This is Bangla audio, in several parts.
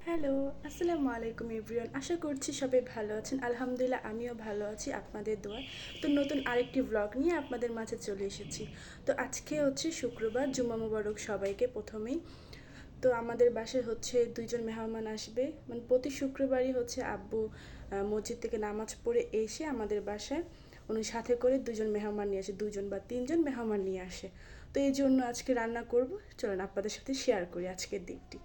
হ্যালো, আসসালামু আলাইকুম এভরিওয়ান। আশা করছি সবাই ভালো আছেন। আলহামদুলিল্লাহ আমিও ভালো আছি আপনাদের দোয়ায়। তো নতুন আরেকটি ব্লগ নিয়ে আপনাদের মাঝে চলে এসেছি। তো আজকে হচ্ছে শুক্রবার, জুমা মুবারক সবাইকে প্রথমেই। তো আমাদের বাসায় হচ্ছে 2 জন মেহমান আসবে। মানে প্রতি শুক্রবারই হচ্ছে আব্বু মসজিদ থেকে নামাজ পড়ে এসে আমাদের বাসায় উনি সাথে করে 2 জন মেহমান নিয়ে আসে, 2 জন বা 3 জন মেহমান নিয়ে আসে। তো এই জন্য আজকে রান্না করব। চলুন আপনাদের সাথে শেয়ার করি আজকের দিকটি।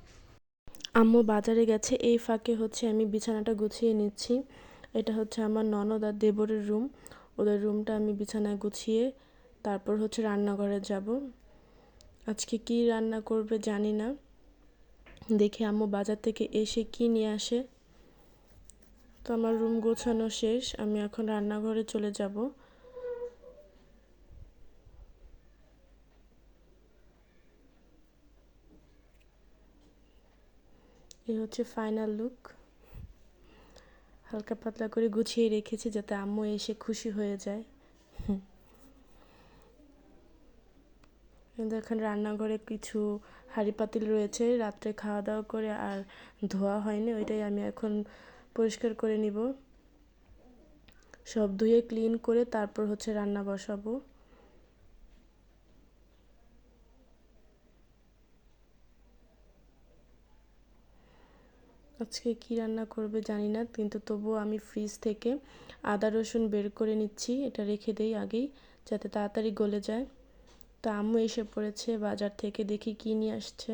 আম্মু বাজারে গেছে, এই ফাঁকে হচ্ছে আমি বিছানাটা গুছিয়ে নিচ্ছি। এটা হচ্ছে আমার ননদ আর দেবরের রুম। ওদের রুমটা আমি বিছানায় গুছিয়ে তারপর হচ্ছে রান্নাঘরে যাব। আজকে কি রান্না করবে জানি না, দেখি আম্মু বাজার থেকে এসে কি নিয়ে আসে। তো আমার রুম গোছানো শেষ, আমি এখন রান্নাঘরে চলে যাব। এই হচ্ছে ফাইনাল লুক। হালকা পাতলা করে গুছিয়ে রেখেছি যাতে আম্মু এসে খুশি হয়ে যায়। কিন্তু এখন রান্নাঘরে কিছু হাঁড়ি পাতিল রয়েছে, রাত্রে খাওয়া দাওয়া করে আর ধোয়া হয়নি, ওইটাই আমি এখন পরিষ্কার করে নিব। সব ধুয়ে ক্লিন করে তারপর হচ্ছে রান্না বসাবো। আজকে কি রান্না করবে জানি না, কিন্তু তবুও আমি ফ্রিজ থেকে আদা রসুন বের করে নিচ্ছি, এটা রেখে দেই আগেই যাতে তাড়াতাড়ি গলে যায়। তো আম্মু এসে পড়েছে বাজার থেকে, দেখি কি নিয়ে আসছে।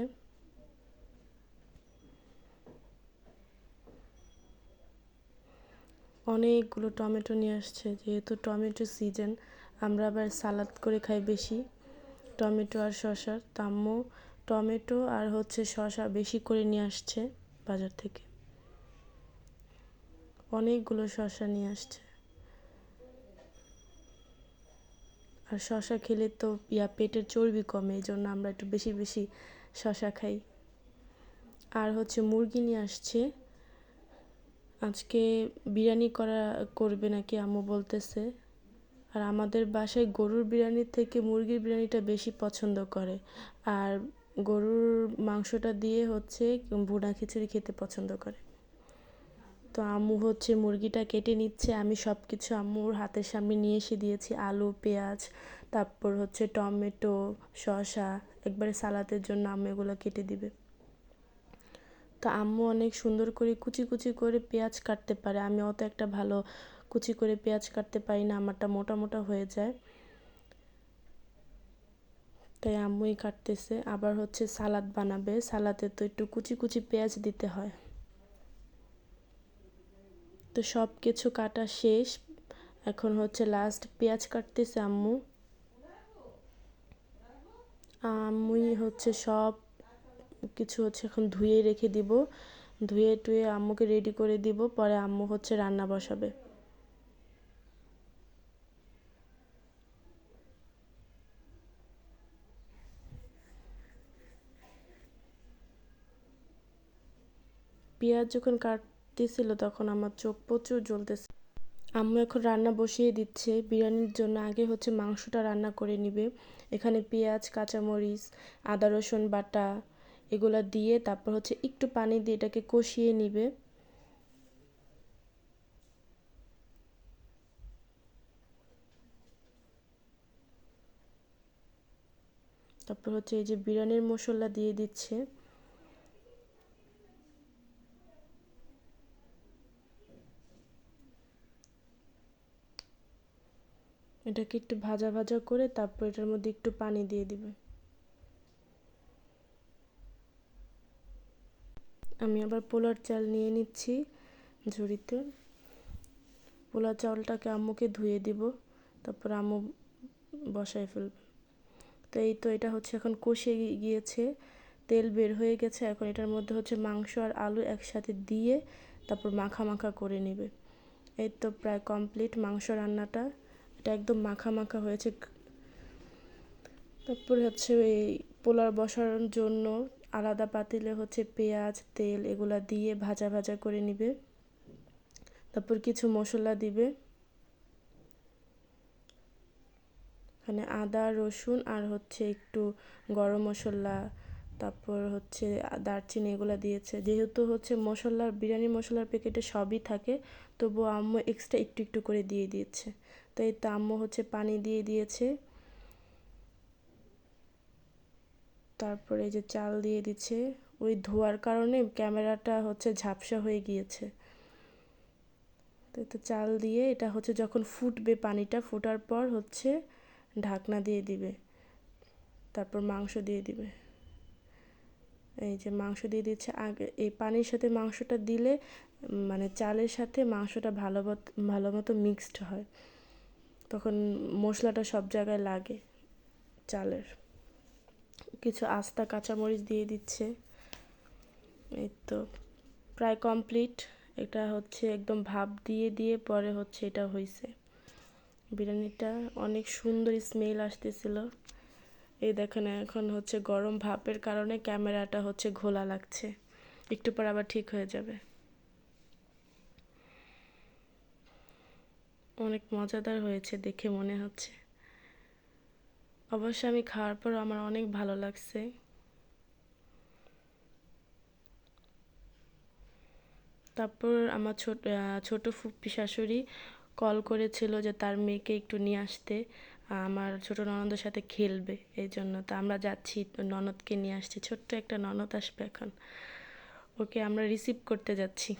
অনেকগুলো টমেটো নিয়ে আসছে, যেহেতু টমেটো সিজন, আমরা আবার সালাদ করে খাই বেশি টমেটো আর শসার। তো আম্মু টমেটো আর হচ্ছে শসা বেশি করে নিয়ে আসছে বাজার থেকে, অনেকগুলো শসা নিয়ে আসছে। আর শসা খেলে তো পেটের চর্বি কমে, এই জন্য আমরা একটু বেশি বেশি শসা খাই। আর হচ্ছে মুরগি নিয়ে আসছে, আজকে বিরিয়ানি করবে নাকি আম্মু বলতেছে। আর আমাদের বাসায় গরুর বিরিয়ানির থেকে মুরগির বিরিয়ানিটা বেশি পছন্দ করে। আর গরুর মাংসটা দিয়ে হচ্ছে ভুনা খিচুড়ি খেতে পছন্দ করে। তো আম্মু হচ্ছে মুরগিটা কেটে নিচ্ছে, আমি সব কিছু আম্মুর হাতের সামনে নিয়ে এসে দিয়েছি, আলু পেঁয়াজ তারপর হচ্ছে টমেটো শসা, একবারে সালাদের জন্য আম্মু এগুলো কেটে দিবে। তো আম্মু অনেক সুন্দর করে কুচি কুচি করে পেঁয়াজ কাটতে পারে, আমি অত একটা ভালো কুচি করে পেঁয়াজ কাটতে পারি না, আমারটা মোটা মোটা হয়ে যায়, তাই আম্মুই কাটতেছে। আবার হচ্ছে সালাদ বানাবে, সালাদে তো একটু কুচি কুচি পেঁয়াজ দিতে হয়। তো সব কিছু কাটা শেষ, এখন হচ্ছে লাস্ট পেঁয়াজ কাটতেছে আম্মু। আম্মুই হচ্ছে সব কিছু হচ্ছে এখন ধুয়ে রেখে দিব, ধুয়ে টুয়ে আম্মুকে রেডি করে দিব, পরে আম্মু হচ্ছে রান্না বসাবে। পেঁয়াজ যখন কাটতেছিল তখন আমার চোখ প্রচুর জ্বলতেছে। আম্মু এখন রান্না বসিয়ে দিচ্ছে বিরিয়ানির জন্য, আগে হচ্ছে মাংসটা রান্না করে নিবে। এখানে পেঁয়াজ কাঁচামরিচ আদা রসুন বাটা এগুলা দিয়ে তারপর হচ্ছে একটু পানি দিয়ে এটাকে কষিয়ে নিবে। তারপর হচ্ছে এই যে বিরিয়ানির মশলা দিয়ে দিচ্ছে। এটাকে একটু ভাজা ভাজা করে তারপর এটার মধ্যে একটু পানি দিয়ে দিবে। আমি আবার পোলার চাল নিয়ে নিচ্ছি ঝুড়িতে। পোলার চাউলটাকে আম্মুকে ধুয়ে দিব, তারপর আম্মু বসায় ফেলবে। তো এই তো এটা হচ্ছে এখন কষে গিয়েছে, তেল বের হয়ে গেছে, এখন এটার মধ্যে হচ্ছে মাংস আর আলু একসাথে দিয়ে তারপর মাখা মাখা করে নেবে। এই তো প্রায় কমপ্লিট মাংস রান্নাটা, এটা একদম মাখা মাখা হয়েছে। তারপরে হচ্ছে এই পোলার বসানোর জন্য আলাদা পাতিলে হচ্ছে পেঁয়াজ তেল এগুলা দিয়ে ভাজা ভাজা করে নিবে, তারপর কিছু মশলা দিবে, এখানে আদা রসুন আর হচ্ছে একটু গরম মশলা তারপর হচ্ছে দারচিনি এগুলো দিয়েছে। যেহেতু হচ্ছে মশলার বিরিয়ানি মশলার প্যাকেটে সবই থাকে, তবুও আম্মু এক্সট্রা একটু একটু করে দিয়ে দিয়েছে। তো এই তো আম্মু হচ্ছে পানি দিয়ে দিয়েছে, তারপরে এই যে চাল দিয়ে দিচ্ছে। ওই ধোয়ার কারণে ক্যামেরাটা হচ্ছে ঝাপসা হয়ে গিয়েছে। তো এই তো চাল দিয়ে এটা হচ্ছে যখন ফুটবে, পানিটা ফোটার পর হচ্ছে ঢাকনা দিয়ে দিবে, তারপর মাংস দিয়ে দিবে। এই যে মাংস দিয়ে দিচ্ছে। আগে এই পানির সাথে মাংসটা দিলে মানে চালের সাথে মাংসটা ভালো মতো মিক্সড হয়, তখন মশলাটা সব জায়গায় লাগে চালের। কিছু আস্তা কাঁচামরিচ দিয়ে দিচ্ছে। এই তো প্রায় কমপ্লিট। এটা হচ্ছে একদম ভাপ দিয়ে দিয়ে পরে হচ্ছে এটা হয়েছে বিরিয়ানিটা। অনেক সুন্দর স্মেল আসতেছিল। এই দেখেন এখন হচ্ছে গরম ভাপের কারণে ক্যামেরাটা হচ্ছে ঘোলা লাগছে, একটু পর আবার ঠিক হয়ে যাবে। অনেক মজাদার হয়েছে দেখে মনে হচ্ছে। অবশ্য আমি খাওয়ার পর আমার অনেক ভালো লাগছে। তারপর আমার ছোট ফুপি শাশুড়ি কল করেছিল যে তার মেয়েকে একটু নিয়ে আসতে, আমার ছোট ননদের সাথে খেলবে, এই জন্য। তো আমরা যাচ্ছি, ননদকে নিয়ে আসছি। ছোট্ট একটা ননদ আসবে এখন, ওকে আমরা রিসিভ করতে যাচ্ছি।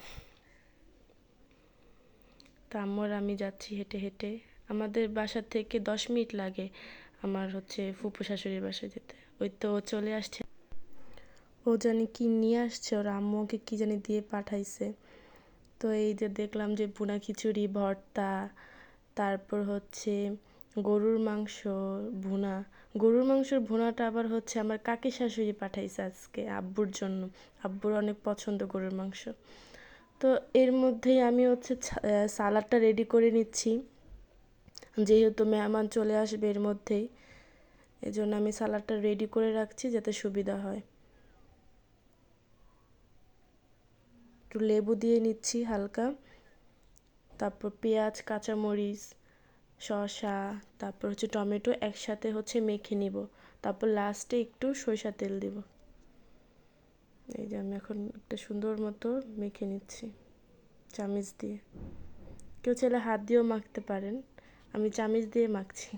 তা আম্মু আর আমি যাচ্ছি হেঁটে হেঁটে। আমাদের বাসা থেকে 10 মিনিট লাগে আমার হচ্ছে ফুপু শাশুড়ির বাসায় যেতে। ওই তো চলে আসছে। ও জানি কি নিয়ে আসছে, ওর আম্মু ওকে কী জানি দিয়ে পাঠাইছে। তো এই যে দেখলাম যে ভুনা খিচুড়ি, ভর্তা, তারপর হচ্ছে গরুর মাংস ভুনা। গরুর মাংসের ভুনাটা আবার হচ্ছে আমার কাকি শাশুড়ি পাঠাইছে আজকে আব্বুর জন্য। আব্বুর অনেক পছন্দ গরুর মাংস। তো এর মধ্যেই আমি হচ্ছে সালাডটা রেডি করে নিচ্ছি, যেহেতু মেহমান চলে আসবে এর মধ্যেই। এই জন্য আমি সালাডটা রেডি করে রাখছি যাতে সুবিধা হয়। একটু লেবু দিয়ে নিচ্ছি হালকা, তারপর পেঁয়াজ, কাঁচামরিচ, শসা, তারপর হচ্ছে টমেটো একসাথে হচ্ছে মেখে নিব। তারপর লাস্টে একটু সরিষার তেল দিব। এই যে আমি এখন একটা সুন্দর মতো মেখে নিচ্ছি চামিচ দিয়ে। কেউ চাইলে হাত দিয়েও মাখতে পারেন, আমি চামিচ দিয়ে মাখছি।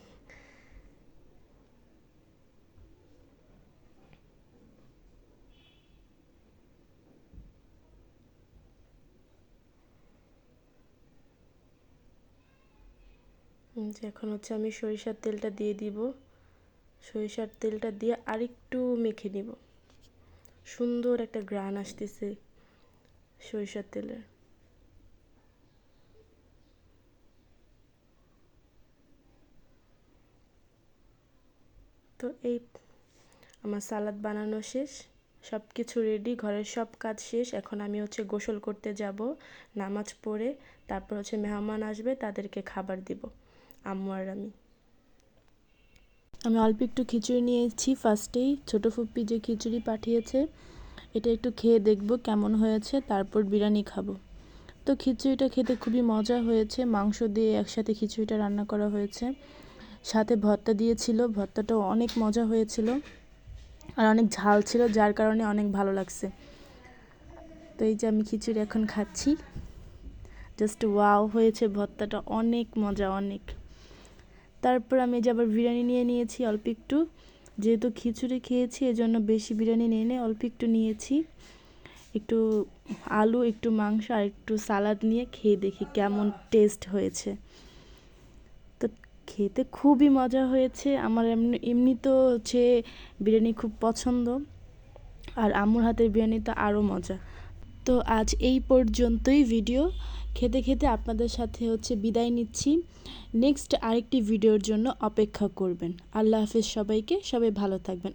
যে এখন হচ্ছে আমি সরিষার তেলটা দিয়ে দিব। সরিষার তেলটা দিয়ে আরেকটু মেখে নিব। সুন্দর একটা ঘ্রাণ আসতেছে সরিষার তেলের। তো এই আমার সালাদ বানানো শেষ, সব কিছু রেডি, ঘরের সব কাজ শেষ। এখন আমি হচ্ছে গোসল করতে যাব, নামাজ পড়ে তারপর হচ্ছে মেহমান আসবে, তাদেরকে খাবার দিব আম্মু আর আমি। আমি অল্প একটু খিচুড়ি নিয়েছি ফার্স্টেই, ছোটো ফুপ্পি যে খিচুড়ি পাঠিয়েছে এটা একটু খেয়ে দেখব কেমন হয়েছে, তারপর বিরিয়ানি খাবো। তো খিচুড়িটা খেতে খুবই মজা হয়েছে, মাংস দিয়ে একসাথে খিচুড়িটা রান্না করা হয়েছে, সাথে ভর্তা দিয়েছিল, ভর্তাটাও অনেক মজা হয়েছিল আর অনেক ঝাল ছিল, যার কারণে অনেক ভালো লাগছে। তো এই যে আমি খিচুড়ি এখন খাচ্ছি, জাস্ট ওয়াও হয়েছে, ভর্তাটা অনেক মজা অনেক। তারপর আমি যে আবার বিরিয়ানি নিয়ে নিয়েছি অল্প একটু, যেহেতু খিচুড়ি খেয়েছি এজন্য বেশি বিরিয়ানি নিয়ে অল্প একটু নিয়েছি। একটু আলু, একটু মাংস আর একটু সালাদ নিয়ে খেয়ে দেখি কেমন টেস্ট হয়েছে। তো খেতে খুবই মজা হয়েছে। আমার এমনিতেও হচ্ছে বিরিয়ানি খুব পছন্দ, আর আম্মুর হাতের বিরিয়ানি তো আরও মজা। তো আজ এই পর্যন্তই ভিডিও। খেতে খেতে আপনাদের সাথে হচ্ছে বিদায় নিচ্ছি। নেক্সট আরেকটি ভিডিওর জন্য অপেক্ষা করবেন। আল্লাহ হাফেজ সবাইকে, সবাই ভালো থাকবেন।